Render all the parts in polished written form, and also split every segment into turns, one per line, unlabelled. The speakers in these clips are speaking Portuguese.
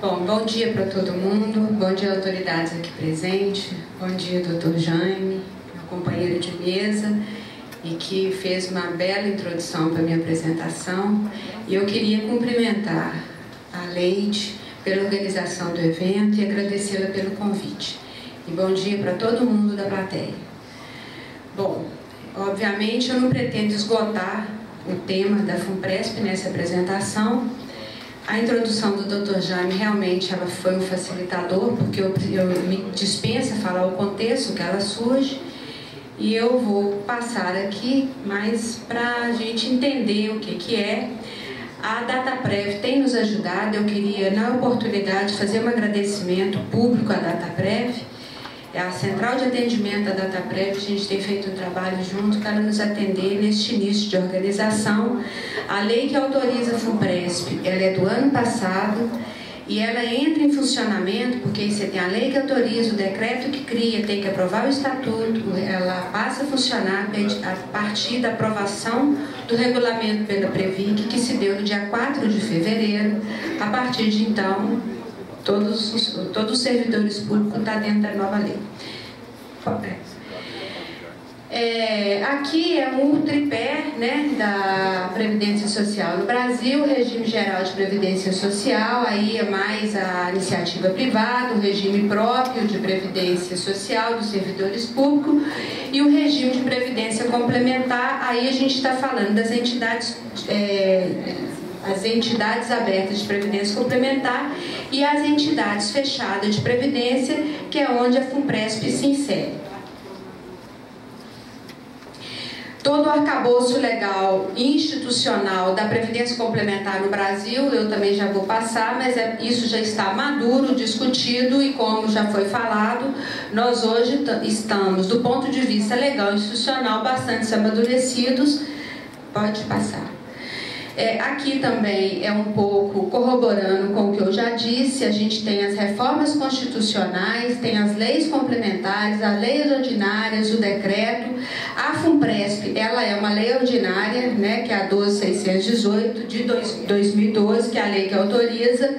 Bom dia para todo mundo, bom dia autoridades aqui presentes, bom dia doutor Jaime, meu companheiro de mesa, e que fez uma bela introdução para a minha apresentação. E eu queria cumprimentar a Leide pela organização do evento e agradecê-la pelo convite. E bom dia para todo mundo da plateia. Bom, obviamente eu não pretendo esgotar o tema da FUNPRESP nessa apresentação. A introdução do Dr. Jaime realmente ela foi um facilitador, porque eu me dispensa falar o contexto que ela surge, e eu vou passar aqui mais para a gente entender o que é. A DataPrev tem nos ajudado. Eu queria, na oportunidade, fazer um agradecimento público à DataPrev. É a central de atendimento da DataPrev, a gente tem feito um trabalho junto para nos atender neste início de organização. A lei que autoriza a FUNPRESP, ela é do ano passado e ela entra em funcionamento, porque você tem a lei que autoriza, o decreto que cria, tem que aprovar o estatuto, ela passa a funcionar a partir da aprovação do regulamento pela Previc, que se deu no dia 4 de fevereiro. A partir de então, todos os servidores públicos estão dentro da nova lei. Aqui é um tripé, né, da Previdência Social no Brasil, o regime geral de Previdência Social, aí é mais a iniciativa privada, o regime próprio de Previdência Social dos servidores públicos e o regime de Previdência Complementar. Aí a gente está falando das entidades as entidades abertas de previdência complementar e as entidades fechadas de previdência, que é onde a FUNPRESP se insere. Todo o arcabouço legal institucional da previdência complementar no Brasil, eu também já vou passar, mas isso já está maduro, discutido, e como já foi falado, nós hoje estamos, do ponto de vista legal e institucional, bastante amadurecidos. Pode passar. Aqui também é um pouco corroborando com o que eu já disse. A gente tem as reformas constitucionais, tem as leis complementares, as leis ordinárias, o decreto. A FUNPRESP, ela é uma lei ordinária, né, que é a 12.618 de 2012, que é a lei que autoriza.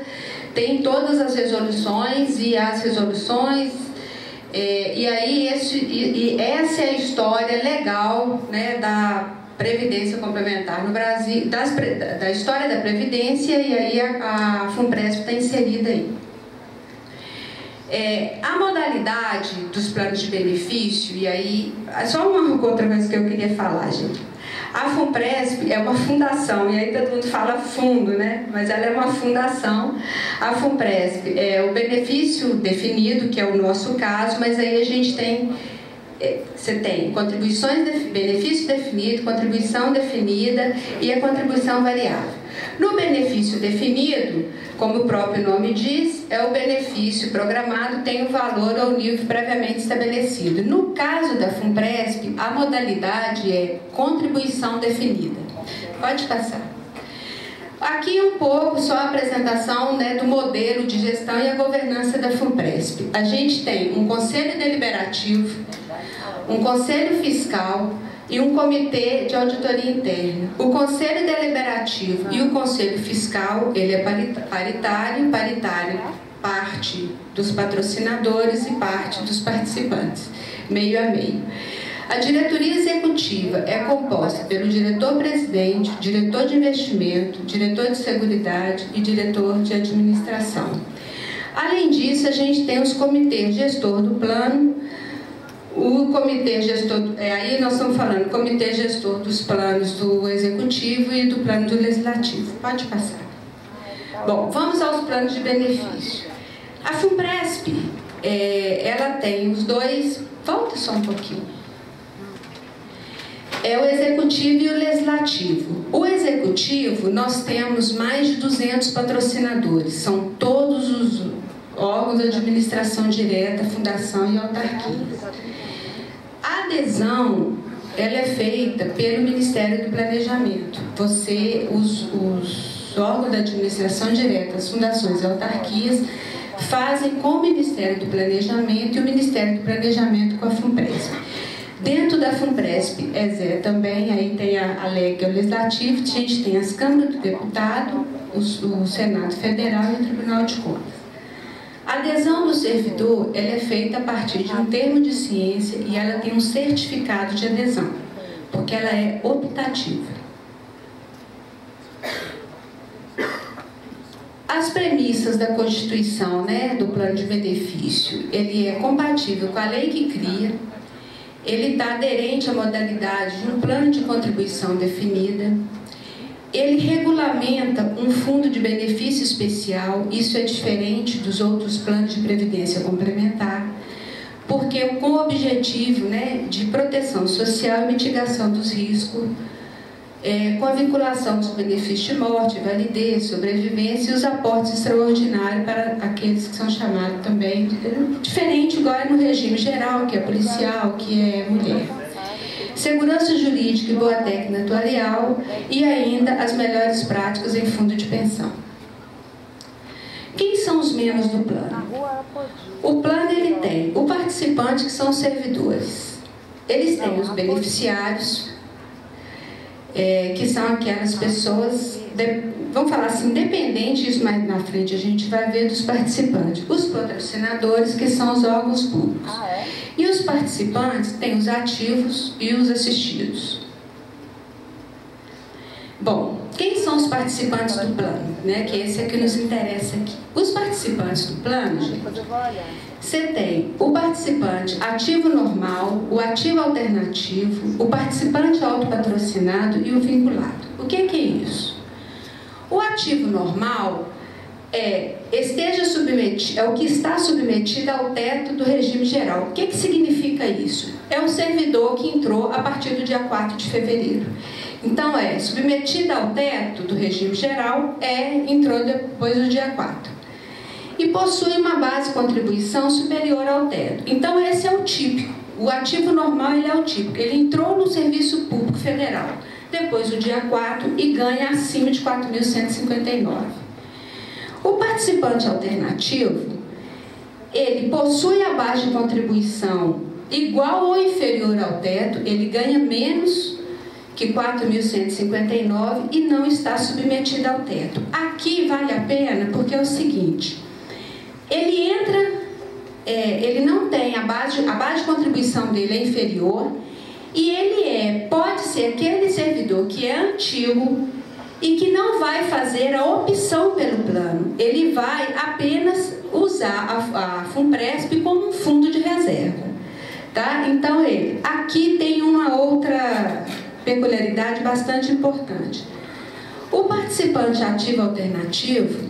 Tem todas as resoluções e as resoluções. E aí essa é a história legal, né, da Previdência Complementar no Brasil, da história da Previdência, e aí a FUNPRESP está inserida aí. A modalidade dos planos de benefício, e aí, só uma outra coisa que eu queria falar, gente. A FUNPRESP é uma fundação, e aí todo mundo fala fundo, né? Mas ela é uma fundação. A FUNPRESP é o benefício definido, que é o nosso caso, mas aí a gente tem... Você tem contribuições, benefício definido, contribuição definida e a contribuição variável. No benefício definido, como o próprio nome diz, é o benefício programado, tem o valor ou nível previamente estabelecido. No caso da FUNPRESP, a modalidade é contribuição definida. Pode passar. Aqui um pouco só a apresentação, né, do modelo de gestão e a governança da FUNPRESP. A gente tem um conselho deliberativo, um conselho fiscal e um comitê de auditoria interna. O conselho deliberativo e o conselho fiscal, ele é paritário, parte dos patrocinadores e parte dos participantes, meio a meio. A diretoria executiva é composta pelo diretor-presidente, diretor de investimento, diretor de seguridade e diretor de administração. Além disso, a gente tem os comitês gestor do plano, o comitê gestor, aí nós estamos falando comitê gestor dos planos do executivo e do plano do legislativo. Pode passar. Bom, vamos aos planos de benefício. A FUNPRESP, ela tem os dois, volta só um pouquinho. É o executivo e o legislativo. O executivo, nós temos mais de 200 patrocinadores, são todos os órgãos de administração direta, fundação e autarquia. A adesão, ela é feita pelo Ministério do Planejamento. Os órgãos da administração direta, as fundações e autarquias, fazem com o Ministério do Planejamento e o Ministério do Planejamento com a FUNPRESP. Dentro da FUNPRESP, também, aí tem a lei que é o legislativo, a gente tem as câmaras do deputado, o Senado Federal e o Tribunal de Contas. A adesão do servidor ela é feita a partir de um termo de ciência e ela tem um certificado de adesão, porque ela é optativa. As premissas da Constituição, do plano de benefício, ele é compatível com a lei que cria, ele está aderente à modalidade de um plano de contribuição definida, ele regulamenta um fundo de benefício especial, isso é diferente dos outros planos de previdência complementar, porque com o objetivo de proteção social e mitigação dos riscos, com a vinculação dos benefícios de morte, validez, sobrevivência e os aportes extraordinários para aqueles que são chamados também, diferente igual é no regime geral, que é policial, que é mulher. Segurança jurídica e boa técnica atuarial e ainda as melhores práticas em fundo de pensão. Quem são os membros do plano? O plano ele tem o participante, que são os servidores. Eles têm os beneficiários, que são aquelas pessoas, vamos falar assim, independente, isso mais na frente a gente vai ver dos participantes. Os patrocinadores, que são os órgãos públicos. E os participantes têm os ativos e os assistidos. Bom, quem são os participantes do plano? Que esse é que nos interessa aqui. Os participantes do plano, gente, você tem o participante ativo normal, o ativo alternativo, o participante autopatrocinado e o vinculado. O que é isso? O ativo normal esteja submetido, é o que está submetido ao teto do regime geral. O que significa isso? É o servidor que entrou a partir do dia 4 de fevereiro. Então, submetido ao teto do regime geral, entrou depois do dia 4. E possui uma base de contribuição superior ao teto. Então, esse é o típico. O ativo normal ele é o típico. Ele entrou no serviço público federal depois do dia 4 e ganha acima de 4.159. O participante alternativo, ele possui a base de contribuição igual ou inferior ao teto, ele ganha menos que 4.159 e não está submetido ao teto. Aqui vale a pena porque é o seguinte, ele entra, ele não tem a base de contribuição dele é inferior e ele pode ser aquele servidor que é antigo e que não vai fazer a opção pelo plano, ele vai apenas usar a FUNPRESP como um fundo de reserva, tá? Então aqui tem uma outra peculiaridade bastante importante. O participante ativo alternativo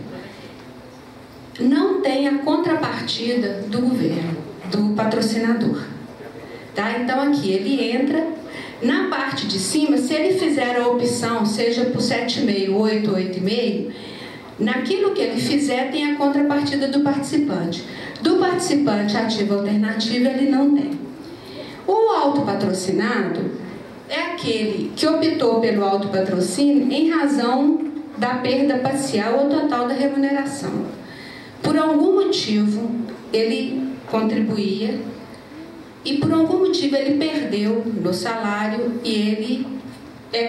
não tem a contrapartida do governo, do patrocinador, tá? Então aqui ele entra. Na parte de cima, se ele fizer a opção, seja por 7,5, 8 ou 8,5, naquilo que ele fizer tem a contrapartida do participante. Do participante ativo alternativo, ele não tem. O autopatrocinado é aquele que optou pelo autopatrocínio em razão da perda parcial ou total da remuneração. Por algum motivo, ele contribuía e por algum motivo ele perdeu no salário e ele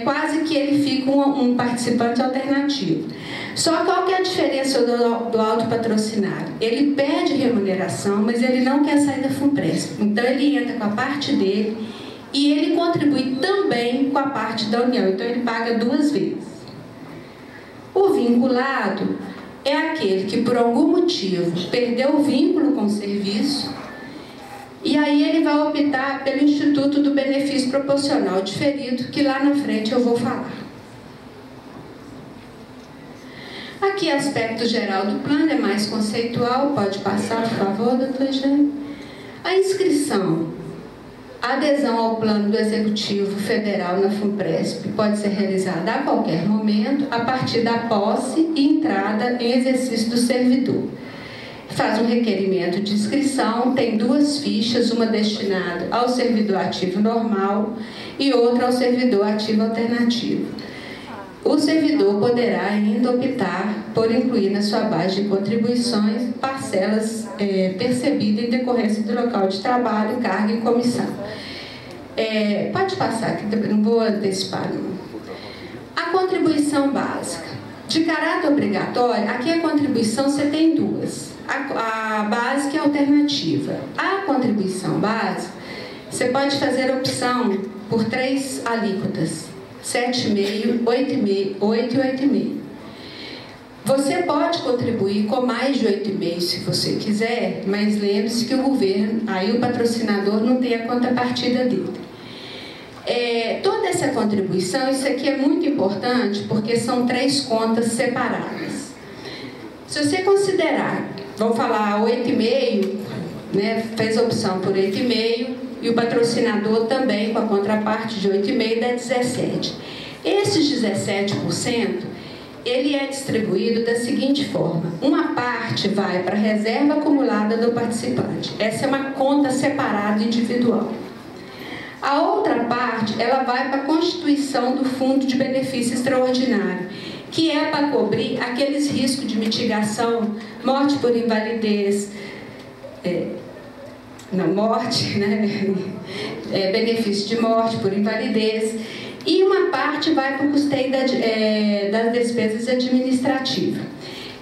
quase que ele fica um participante alternativo. Só qual que é a diferença do autopatrocinado? Ele perde remuneração, mas ele não quer sair da FUNPRESP. Então ele entra com a parte dele e ele contribui também com a parte da União. Então ele paga duas vezes. O vinculado é aquele que por algum motivo perdeu o vínculo com o serviço. E aí ele vai optar pelo Instituto do Benefício Proporcional Diferido, que lá na frente eu vou falar. Aqui aspecto geral do plano, é mais conceitual, pode passar, por favor, doutor Jane. A inscrição, a adesão ao plano do Executivo Federal na FUNPRESP pode ser realizada a qualquer momento, a partir da posse e entrada em exercício do servidor. Faz um requerimento de inscrição, tem duas fichas, uma destinada ao servidor ativo normal e outra ao servidor ativo alternativo. O servidor poderá ainda optar por incluir na sua base de contribuições parcelas percebidas em decorrência do local de trabalho, carga e comissão. Pode passar, que não vou antecipar não. A contribuição básica. De caráter obrigatório, aqui a contribuição você tem duas. a básica e a alternativa. A contribuição básica, você pode fazer a opção por 3 alíquotas, 7,5%, 8,5%, 8% e 8,5%. Você pode contribuir com mais de 8,5% se você quiser, mas lembre-se que o governo, aí o patrocinador não tem a contrapartida dele. Toda essa contribuição, isso aqui é muito importante porque são 3 contas separadas. Se você considerar, vamos falar 8,5%, né, fez a opção por 8,5% e o patrocinador também com a contraparte de 8,5% dá 17%. Esses 17%, ele é distribuído da seguinte forma: uma parte vai para a reserva acumulada do participante. Essa é uma conta separada individual. A outra parte, ela vai para a constituição do Fundo de Benefício Extraordinário, que é para cobrir aqueles riscos de mitigação, morte por invalidez, morte, né? Benefício de morte por invalidez. E uma parte vai para o custeio das despesas administrativas.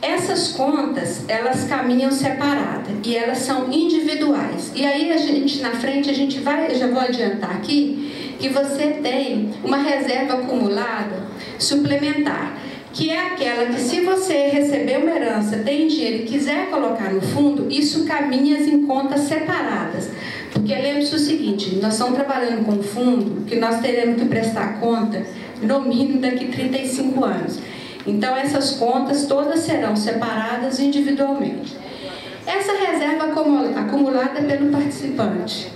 Essas contas, elas caminham separadas e elas são individuais. E aí, na frente, eu já vou adiantar aqui, que você tem uma reserva acumulada suplementar, que é aquela que, se você receber uma herança, tem dinheiro e quiser colocar no fundo, isso caminha em contas separadas. Porque lembre-se o seguinte, nós estamos trabalhando com um fundo que nós teremos que prestar conta no mínimo daqui a 35 anos. Então, essas contas todas serão separadas individualmente. Essa reserva acumulada pelo participante,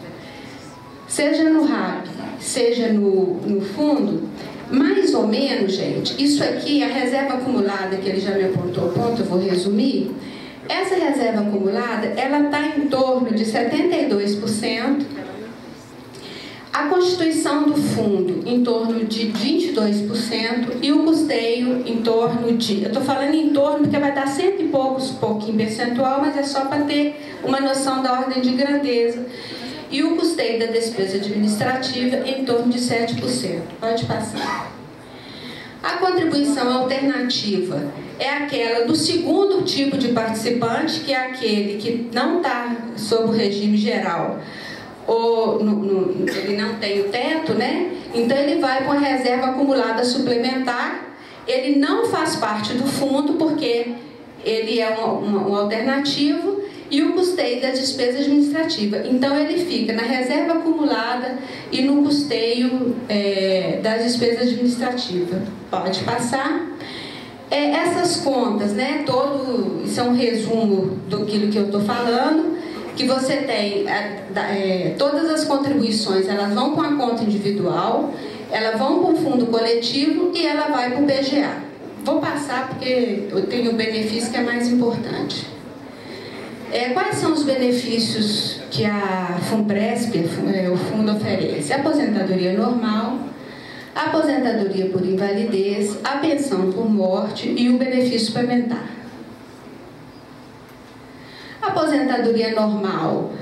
seja no RAP, seja no fundo, mais ou menos, gente, isso aqui, a reserva acumulada, que ele já me apontou o ponto, eu vou resumir. Essa reserva acumulada, ela está em torno de 72%, a constituição do fundo em torno de 22% e o custeio em torno de... Eu estou falando em torno porque vai dar 100 e pouquinho percentual, mas é só para ter uma noção da ordem de grandeza. E o custeio da despesa administrativa em torno de 7%. Pode passar. A contribuição alternativa é aquela do segundo tipo de participante, que é aquele que não está sob o regime geral, ou ele não tem o teto, né? Então ele vai com a reserva acumulada suplementar, ele não faz parte do fundo porque ele é um alternativo, e o custeio das despesas administrativas. Então ele fica na reserva acumulada e no custeio das despesas administrativas. Pode passar. Essas contas, né? Isso é um resumo daquilo que eu estou falando, que você tem todas as contribuições, elas vão com a conta individual, elas vão para o fundo coletivo e ela vai para o PGA. Vou passar porque eu tenho o benefício que é mais importante. Quais são os benefícios que a FUNPRESP, o fundo, oferece? A aposentadoria normal, a aposentadoria por invalidez, a pensão por morte e o benefício suplementar. A aposentadoria normal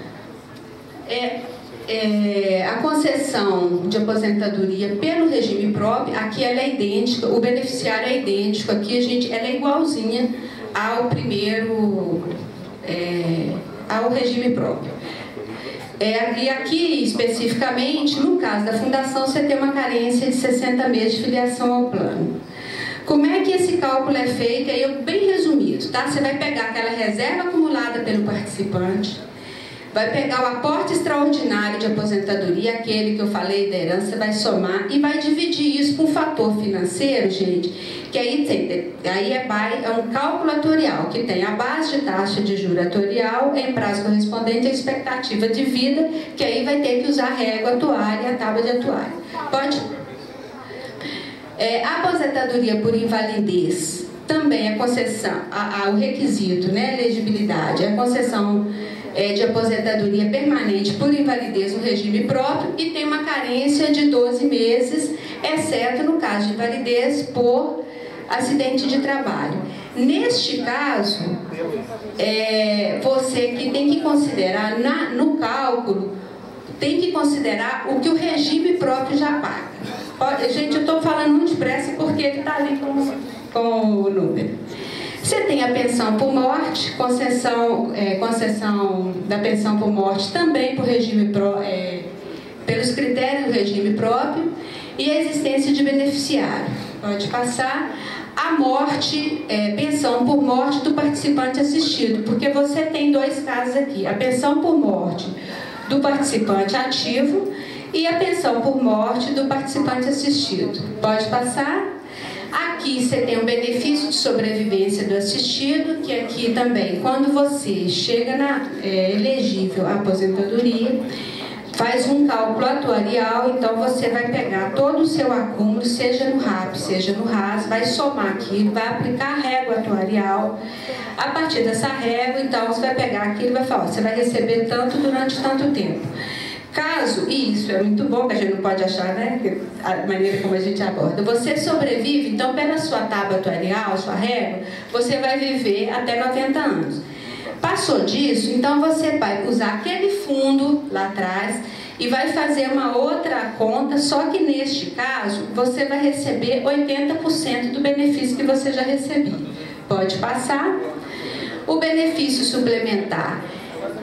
a concessão de aposentadoria pelo regime próprio, aqui ela é idêntica, o beneficiário é idêntico, aqui ela é igualzinha ao primeiro, ao regime próprio. E aqui, especificamente, no caso da fundação, você tem uma carência de 60 meses de filiação ao plano. Como é que esse cálculo é feito? Aí eu bem resumido, tá? Você vai pegar aquela reserva acumulada pelo participante, vai pegar o aporte extraordinário de aposentadoria, aquele que eu falei da herança, vai somar e vai dividir isso por um fator financeiro, gente, que aí é um cálculo atuarial, que tem a base de taxa de juros atuarial em prazo correspondente à expectativa de vida, que aí vai ter que usar a régua atuária e a tábua de atuária. Pode? A aposentadoria por invalidez também é concessão, o requisito, né, elegibilidade, é a concessão de aposentadoria permanente por invalidez no regime próprio e tem uma carência de 12 meses, exceto no caso de invalidez por acidente de trabalho. Neste caso, você que tem que considerar no cálculo, tem que considerar o que o regime próprio já paga. Gente, eu estou falando muito depressa porque ele está ali com o número. Você tem a pensão por morte, concessão da pensão por morte também por regime pelos critérios do regime próprio, e a existência de beneficiário. Pode passar. A morte, pensão por morte do participante assistido, porque você tem dois casos aqui: a pensão por morte do participante ativo e a pensão por morte do participante assistido. Pode passar. Aqui você tem o benefício de sobrevivência do assistido, que aqui também, quando você chega elegível à aposentadoria, faz um cálculo atuarial, então você vai pegar todo o seu acúmulo, seja no RAP, seja no RAS, vai somar aquilo, vai aplicar a régua atuarial. A partir dessa régua, então, você vai pegar aquilo e vai falar, ó, você vai receber tanto durante tanto tempo. Caso, e isso é muito bom, que a gente não pode achar, né, a maneira como a gente aborda, você sobrevive, então, pela sua tábua atuarial, sua régua, você vai viver até 90 anos. Passou disso, então você vai usar aquele fundo lá atrás e vai fazer uma outra conta, só que neste caso você vai receber 80% do benefício que você já recebeu. Pode passar. O benefício suplementar,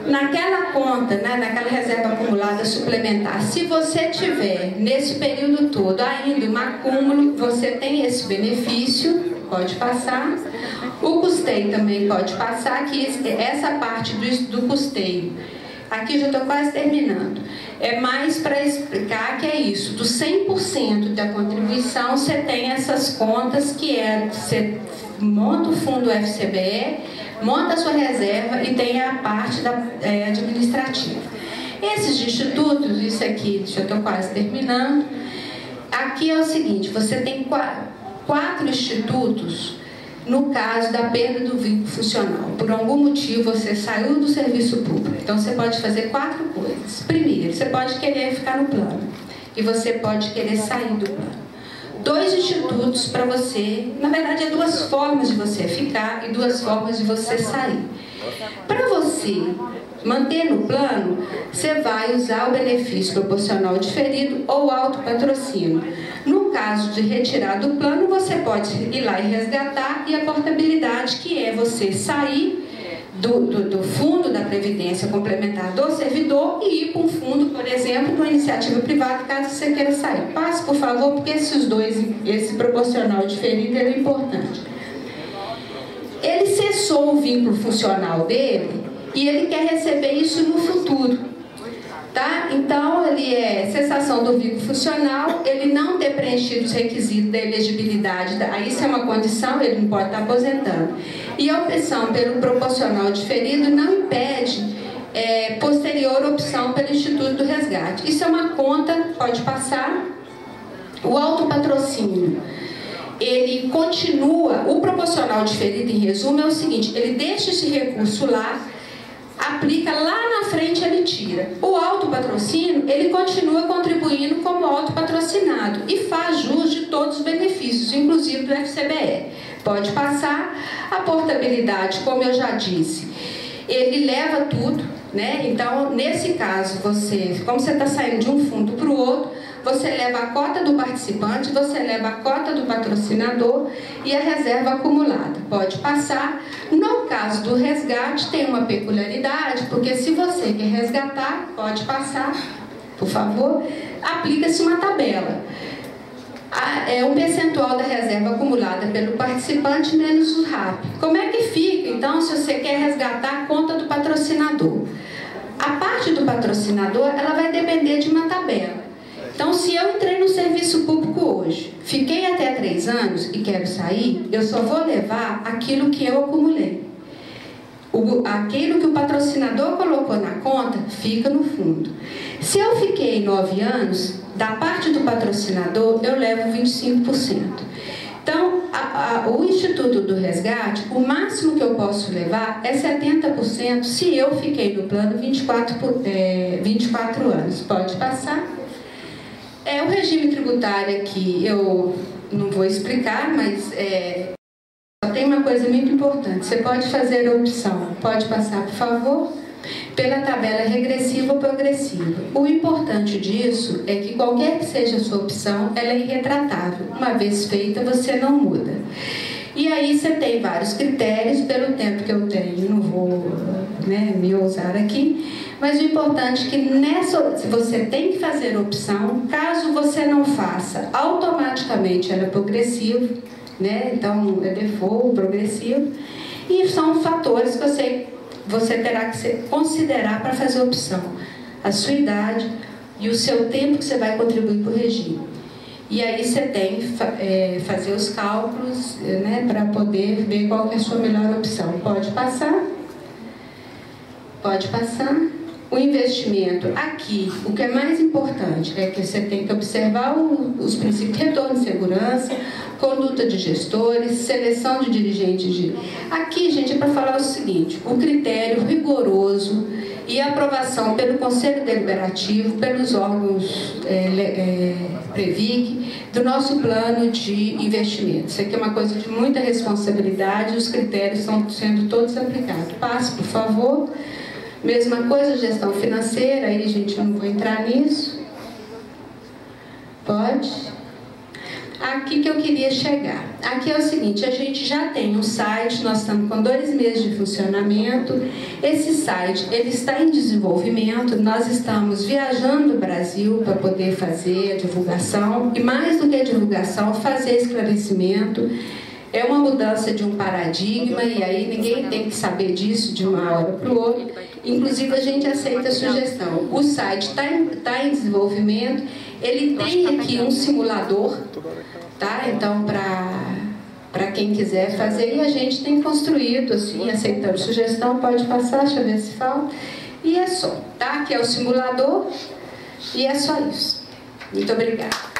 naquela conta, né, naquela reserva acumulada suplementar, se você tiver nesse período todo ainda um acúmulo, você tem esse benefício. Pode passar. O custeio também pode passar, que essa parte do custeio, aqui já estou quase terminando, é mais para explicar que é isso, do 100% da contribuição, você tem essas contas que você monta o fundo FCBE, monta a sua reserva e tem a parte administrativa. Esses institutos, isso aqui, já estou quase terminando, aqui é o seguinte, você tem quatro institutos. No caso da perda do vínculo funcional, por algum motivo você saiu do serviço público, então você pode fazer quatro coisas. Primeiro, você pode querer ficar no plano e você pode querer sair do plano. Dois institutos para você, na verdade, duas formas de você ficar e duas formas de você sair. Para você manter no plano, você vai usar o benefício proporcional diferido ou autopatrocínio. No caso de retirar do plano, você pode ir lá e resgatar, e a portabilidade, que é você sair do fundo da Previdência Complementar do servidor e ir para um fundo, por exemplo, para uma iniciativa privada, caso você queira sair. Passe, por favor, porque esse proporcional diferido é importante. Ele cessou o vínculo funcional dele e ele quer receber isso no futuro. Tá? Então, ele é cessação do vínculo funcional, ele não ter preenchido os requisitos da elegibilidade, aí isso é uma condição, ele não pode estar aposentando. E a opção pelo proporcional diferido não impede posterior opção pelo Instituto do Resgate. Isso é uma conta, pode passar. O autopatrocínio, ele continua, o proporcional diferido, em resumo, é o seguinte, ele deixa esse recurso lá, aplica lá na frente, ele tira. O autopatrocínio, ele continua contribuindo como autopatrocinado e faz jus de todos os benefícios, inclusive do FCBE. Pode passar. A portabilidade, como eu já disse, ele leva tudo, né? Então, nesse caso, como você está saindo de um fundo para o outro, você leva a cota do participante, você leva a cota do patrocinador e a reserva acumulada. Pode passar. No caso do resgate, tem uma peculiaridade, porque se você quer resgatar, pode passar, por favor, aplica-se uma tabela. É um percentual da reserva acumulada pelo participante menos o RAP. Como é que fica, então, se você quer resgatar a conta do patrocinador? A parte do patrocinador, ela vai depender de uma tabela. Então, se eu entrei no serviço público hoje, fiquei até 3 anos e quero sair, eu só vou levar aquilo que eu acumulei. Aquilo que o patrocinador colocou na conta, fica no fundo. Se eu fiquei 9 anos, da parte do patrocinador, eu levo 25%. Então, o Instituto do Resgate, o máximo que eu posso levar é 70% se eu fiquei no plano 24 anos. Pode passar. O regime tributário aqui eu não vou explicar, mas só tem uma coisa muito importante. Você pode fazer a opção, pode passar, por favor, pela tabela regressiva ou progressiva. O importante disso é que qualquer que seja a sua opção, ela é irretratável. Uma vez feita, você não muda. E aí você tem vários critérios, pelo tempo que eu tenho, não vou me ousar aqui, mas o importante é que você tem que fazer opção. Caso você não faça, automaticamente ela é progressiva, então é default, progressivo, e são fatores que você terá que considerar para fazer opção: a sua idade e o seu tempo que você vai contribuir para o regime. E aí você tem que fazer os cálculos para poder ver qual que é a sua melhor opção. Pode passar? Pode passar. O investimento aqui, o que é mais importante é que você tem que observar os princípios de retorno de segurança, conduta de gestores, seleção de dirigentes. Aqui, gente, é para falar o seguinte: o critério rigoroso e aprovação pelo Conselho Deliberativo, pelos órgãos Previc, do nosso plano de investimento. Isso aqui é uma coisa de muita responsabilidade, os critérios estão sendo todos aplicados. Passe, por favor. Mesma coisa, gestão financeira, aí, gente, eu não vou entrar nisso. Pode? Aqui que eu queria chegar. Aqui é o seguinte: a gente já tem um site, nós estamos com 2 meses de funcionamento. Esse site, ele está em desenvolvimento, nós estamos viajando o Brasil para poder fazer a divulgação, e mais do que a divulgação, fazer esclarecimento. É uma mudança de um paradigma, e aí ninguém tem que saber disso de uma hora para o outro. Inclusive, a gente aceita a sugestão. O site está em desenvolvimento, ele tem aqui um simulador, tá? Então, para quem quiser fazer, e a gente tem construído, assim, aceitando sugestão. Pode passar, deixa eu ver se falta. E é só, tá? Aqui é o simulador, e é só isso. Muito obrigada.